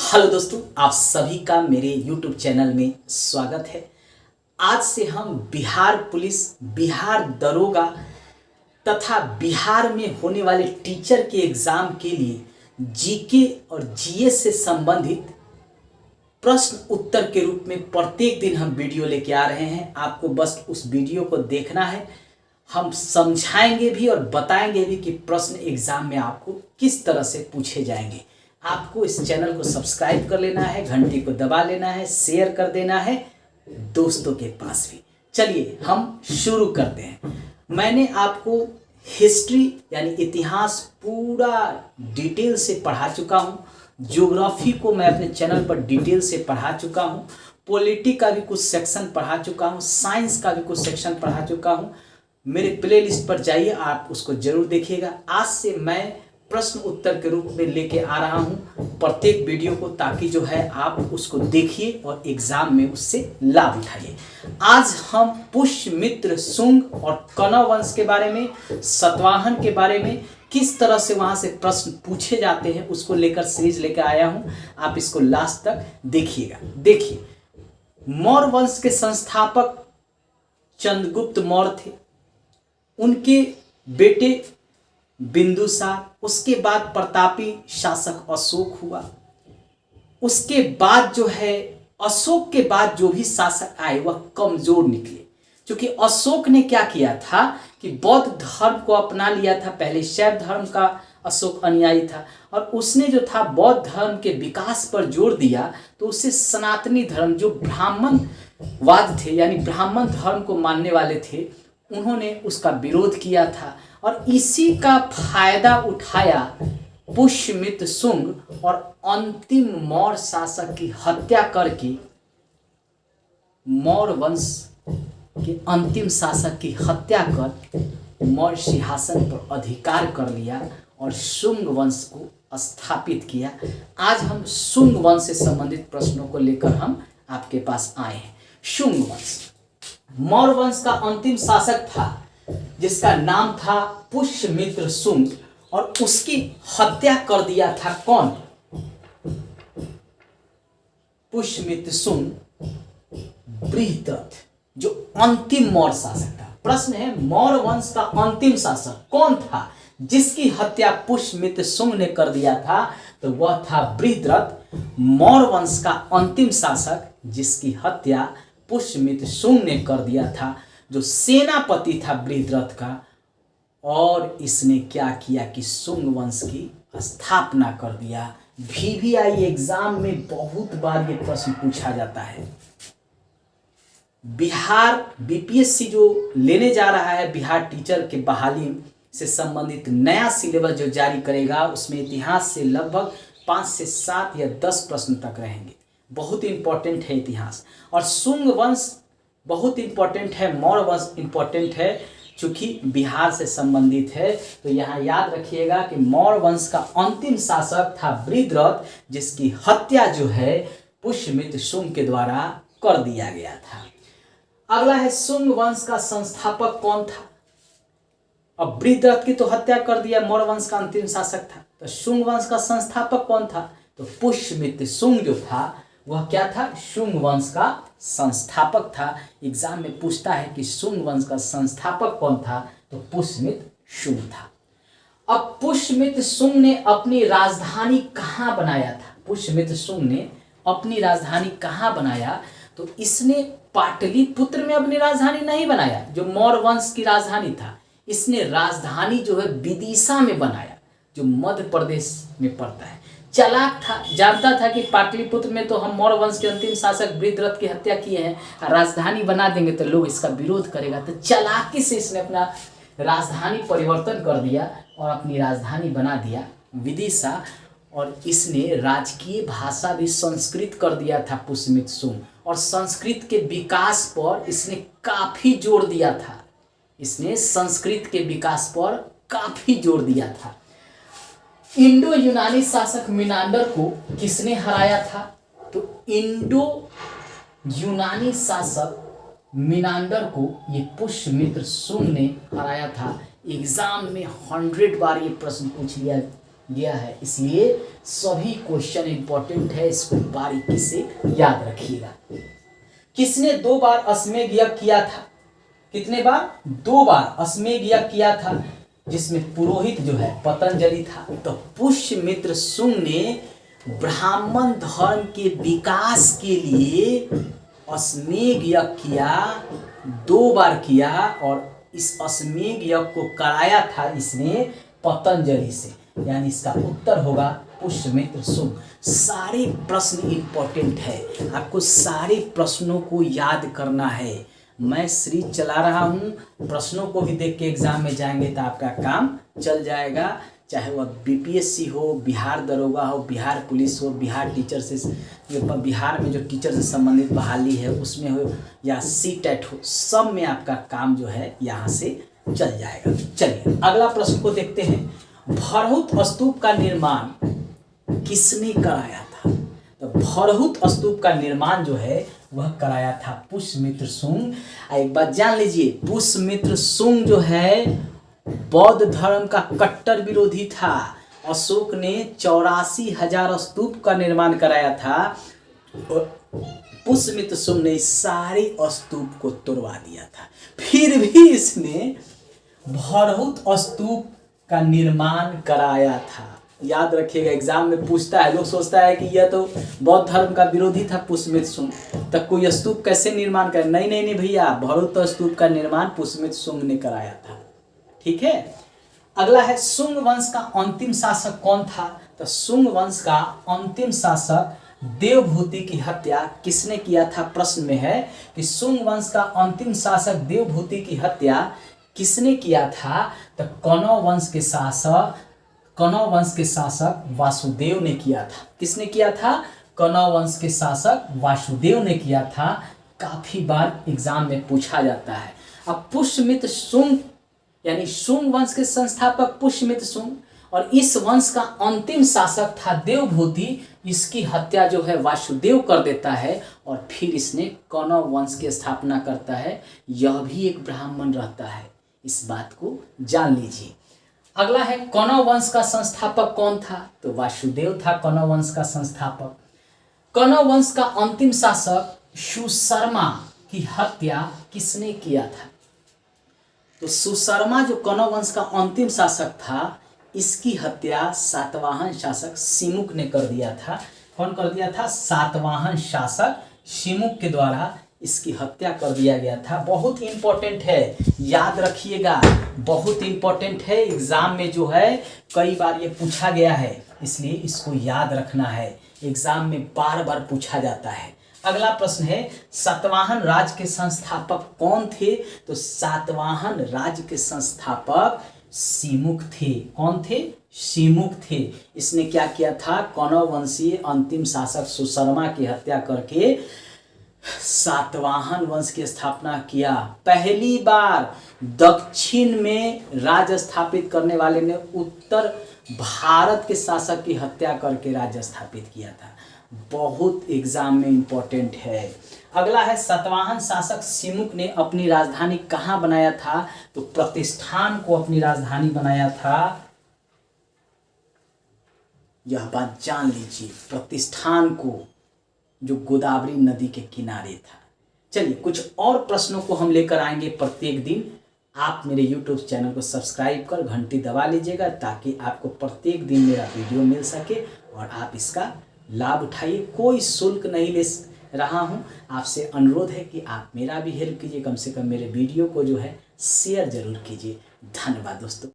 Hello दोस्तों, आप सभी का मेरे YouTube चैनल में स्वागत है। आज से हम बिहार पुलिस, बिहार दरोगा तथा बिहार में होने वाले टीचर के एग्ज़ाम के लिए जीके और जीएस से संबंधित प्रश्न उत्तर के रूप में प्रत्येक दिन हम वीडियो लेके आ रहे हैं। आपको बस उस वीडियो को देखना है। हम समझाएंगे भी और बताएंगे भी कि प्रश्न एग्ज़ाम में आपको किस तरह से पूछे जाएंगे। आपको इस चैनल को सब्सक्राइब कर लेना है, घंटी को दबा लेना है, शेयर कर देना है दोस्तों के पास भी। चलिए हम शुरू करते हैं। मैंने आपको हिस्ट्री यानी इतिहास पूरा डिटेल से पढ़ा चुका हूँ। ज्योग्राफी को मैं अपने चैनल पर डिटेल से पढ़ा चुका हूँ। पॉलिटी का भी कुछ सेक्शन पढ़ा चुका हूँ। साइंस का भी कुछ सेक्शन पढ़ा चुका हूँ। मेरे प्लेलिस्ट पर जाइए, आप उसको जरूर देखिएगा। आज से मैं प्रश्न उत्तर के रूप में लेके आ रहा हूं प्रत्येक वीडियो को, ताकि जो है आप उसको देखिए और एग्जाम में उससे लाभ उठाइए। आज हम पुष्यमित्र, शुंग और कण्व वंश के बारे में, सातवाहन के बारे में, किस तरह से वहां से प्रश्न पूछे जाते हैं उसको लेकर सीरीज लेकर आया हूं। आप इसको लास्ट तक देखिएगा। देखिए, मौर्य वंश के संस्थापक चंद्रगुप्त मौर्य थे। उनके बेटे बिंदुसार, उसके बाद प्रतापी शासक अशोक हुआ। उसके बाद जो है अशोक के बाद जो भी शासक आए वह कमजोर निकले, क्योंकि अशोक ने क्या किया था कि बौद्ध धर्म को अपना लिया था। पहले शैव धर्म का अशोक अनुयायी था और उसने जो था बौद्ध धर्म के विकास पर जोर दिया, तो उससे सनातनी धर्म जो ब्राह्मणवाद थे यानी ब्राह्मण धर्म को मानने वाले थे, उन्होंने उसका विरोध किया था। और इसी का फायदा उठाया पुष्यमित्र शुंग और अंतिम मौर्य शासक की हत्या करके मौर्य वंश के अंतिम शासक की हत्या कर मौर्य सिंहासन पर अधिकार कर लिया और शुंग वंश को स्थापित किया। आज हम शुंग वंश से संबंधित प्रश्नों को लेकर हम आपके पास आए हैं। शुंग वंश मौर्य वंश का अंतिम शासक था जिसका नाम था पुष्यमित्र शुंग, और उसकी हत्या कर दिया था कौन? पुष्यमित्र शुंग बृहद्रथ, जो अंतिम मौर्य शासक था। प्रश्न है, मौर्य वंश का अंतिम शासक कौन था जिसकी हत्या पुष्यमित्र शुंग ने कर दिया था? तो वह था बृहद्रथ। मौर्य वंश का अंतिम शासक जिसकी हत्या पुष्यमित्र शुंग ने कर दिया था, जो सेनापति था बृहद्रथ का। और इसने क्या किया कि शुंग वंश की स्थापना कर दिया। VVI एग्जाम में बहुत बार ये प्रश्न पूछा जाता है। बिहार BPSC जो लेने जा रहा है, बिहार टीचर के बहाली से संबंधित नया सिलेबस जो जारी करेगा, उसमें इतिहास से लगभग 5 से 7 या 10 प्रश्न तक रहेंगे। बहुत इंपॉर्टेंट है इतिहास। और शुंग वंश बहुत इंपॉर्टेंट है, मौर्य वंश इंपॉर्टेंट है, चूंकि बिहार से संबंधित है। तो यहाँ याद रखिएगा कि मौर्य वंश का अंतिम शासक था बृहद्रथ, जिसकी हत्या जो है पुष्यमित्र शुंग के द्वारा कर दिया गया था। अगला है, शुंग वंश का संस्थापक कौन था? अब बृहद्रथ की तो हत्या कर दिया, मौर्य वंश का अंतिम शासक था, तो शुंग वंश का संस्थापक कौन था? तो पुष्यमित्र शुंग जो था वह क्या था? शुंग वंश का संस्थापक था। एग्जाम में पूछता है कि शुंग वंश का संस्थापक कौन था? तो पुष्यमित्र शुंग था। अब पुष्यमित्र शुंग ने अपनी राजधानी कहाँ बनाया था? पुष्यमित्र शुंग ने अपनी राजधानी कहाँ बनाया? तो इसने पाटलिपुत्र में अपनी राजधानी नहीं बनाया, जो मौर्य वंश की राजधानी था। इसने राजधानी जो है विदिशा में बनाया, जो मध्य प्रदेश में पड़ता है। चालाक था, जानता था कि पाटलिपुत्र में तो हम मौर्य वंश के अंतिम शासक बृहद्रथ की हत्या किए हैं, राजधानी बना देंगे तो लोग इसका विरोध करेगा। तो चालाकी से इसने अपना राजधानी परिवर्तन कर दिया और अपनी राजधानी बना दिया विदिशा। और इसने राजकीय भाषा भी संस्कृत कर दिया था पुष्यमित्र शुंग, और संस्कृत के विकास पर इसने काफी जोर दिया था। इसने संस्कृत के विकास पर काफी जोर दिया था। इंडो यूनानी शासक मिनांडर को किसने हराया था? तो इंडो यूनानी शासक मिनांडर को ये पुष्यमित्र शुंग ने हराया था। एग्जाम में 100 बार ये प्रश्न पूछ लिया गया है, इसलिए सभी क्वेश्चन इंपॉर्टेंट है, इसको बारीकी से याद रखिएगा। किसने 2 बार अश्वमेध यज्ञ किया था? कितने बार? 2 बार अश्वमेध यज्ञ किया था, जिसमें पुरोहित जो है पतंजलि था। तो पुष्यमित्र शुंग ने ब्राह्मण धर्म के विकास के लिए अश्वमेध यज्ञ किया, 2 बार किया, और इस अश्वमेध यज्ञ को कराया था इसने पतंजलि से, यानी इसका उत्तर होगा पुष्यमित्र शुंग। सारे प्रश्न इंपॉर्टेंट है, आपको सारे प्रश्नों को याद करना है। मैं सीरीज चला रहा हूँ, प्रश्नों को भी देख के एग्जाम में जाएंगे तो आपका काम चल जाएगा, चाहे वह बीपीएससी हो, बिहार दरोगा हो, बिहार पुलिस हो, बिहार टीचर से बिहार में जो टीचर से संबंधित बहाली है उसमें हो, या सीटेट हो, सब में आपका काम जो है यहाँ से चल जाएगा। चलिए अगला प्रश्न को देखते हैं। भरहुत स्तूप का निर्माण किसने कराया था? तो भरहुत स्तूप का निर्माण जो है वह कराया था पुष्यमित्र शुंग। एक बात जान लीजिए, पुष्यमित्र शुंग जो है बौद्ध धर्म का कट्टर विरोधी था। अशोक ने 84,000 स्तूप का निर्माण कराया था और पुष्यमित्र शुंग ने सारे स्तूप को तोड़वा दिया था। फिर भी इसने भरहुत स्तूप का निर्माण कराया था। याद रखिएगा, एग्जाम में पूछता है, लोग सोचता है कि यह तो बौद्ध धर्म का विरोधी था पुष्यमित्र शुंग, तब कोई स्तूप कैसे निर्माण करे? नहीं नहीं नहीं भैया, भरहुत स्तूप का निर्माण पुष्यमित्र शुंग ने कराया था। ठीक है। अगला है, शुंग वंश का अंतिम शासक कौन था? तो शुंग वंश का अंतिम शासक देवभूति की हत्या किसने किया था? प्रश्न में है कि शुंग वंश का अंतिम शासक देवभूति की हत्या किसने किया था? तो कौनव वंश के शासक वासुदेव ने किया था। किसने किया था? कौनव वंश के शासक वासुदेव ने किया था। काफी बार एग्जाम में पूछा जाता है। अब पुष्यमित्र शुंग यानी शुंग वंश के संस्थापक पुष्यमित्र शुंग, और इस वंश का अंतिम शासक था देवभूति। इसकी हत्या जो है वासुदेव कर देता है और फिर इसने कौनव वंश की स्थापना करता है। यह भी एक ब्राह्मण रहता है, इस बात को जान लीजिए। अगला है, कौनव वंश का संस्थापक कौन था? तो वासुदेव था कौनव वंश का संस्थापक। कौनव वंश का अंतिम शासक सुशर्मा की हत्या किसने किया था? तो सुशर्मा जो कौनव वंश का अंतिम शासक था, इसकी हत्या सातवाहन शासक सिमुक ने कर दिया था। कौन कर दिया था? सातवाहन शासक सिमुक के द्वारा इसकी हत्या कर दिया गया था। बहुत इंपॉर्टेंट है, याद रखिएगा, बहुत इंपॉर्टेंट है। एग्जाम में जो है कई बार ये पूछा गया है, इसलिए इसको याद रखना है। एग्जाम में बार बार पूछा जाता है। अगला प्रश्न है, सातवाहन राज्य के संस्थापक कौन थे? तो सातवाहन राज्य के संस्थापक सिमुक थे। कौन थे? सिमुक थे। इसने क्या किया था? कौनव वंशीय अंतिम शासक सुशर्मा की हत्या करके सातवाहन वंश की स्थापना किया। पहली बार दक्षिण में राज्य स्थापित करने वाले ने उत्तर भारत के शासक की हत्या करके राज्य स्थापित किया था। बहुत एग्जाम में इंपॉर्टेंट है। अगला है, सातवाहन शासक सिमुक ने अपनी राजधानी कहाँ बनाया था? तो प्रतिष्ठान को अपनी राजधानी बनाया था। यह बात जान लीजिए, प्रतिष्ठान को, जो गोदावरी नदी के किनारे था। चलिए कुछ और प्रश्नों को हम लेकर आएंगे प्रत्येक दिन। आप मेरे YouTube चैनल को सब्सक्राइब कर घंटी दबा लीजिएगा, ताकि आपको प्रत्येक दिन मेरा वीडियो मिल सके और आप इसका लाभ उठाइए। कोई शुल्क नहीं ले रहा हूं, आपसे अनुरोध है कि आप मेरा भी हेल्प कीजिए, कम से कम मेरे वीडियो को जो है शेयर जरूर कीजिए। धन्यवाद दोस्तों।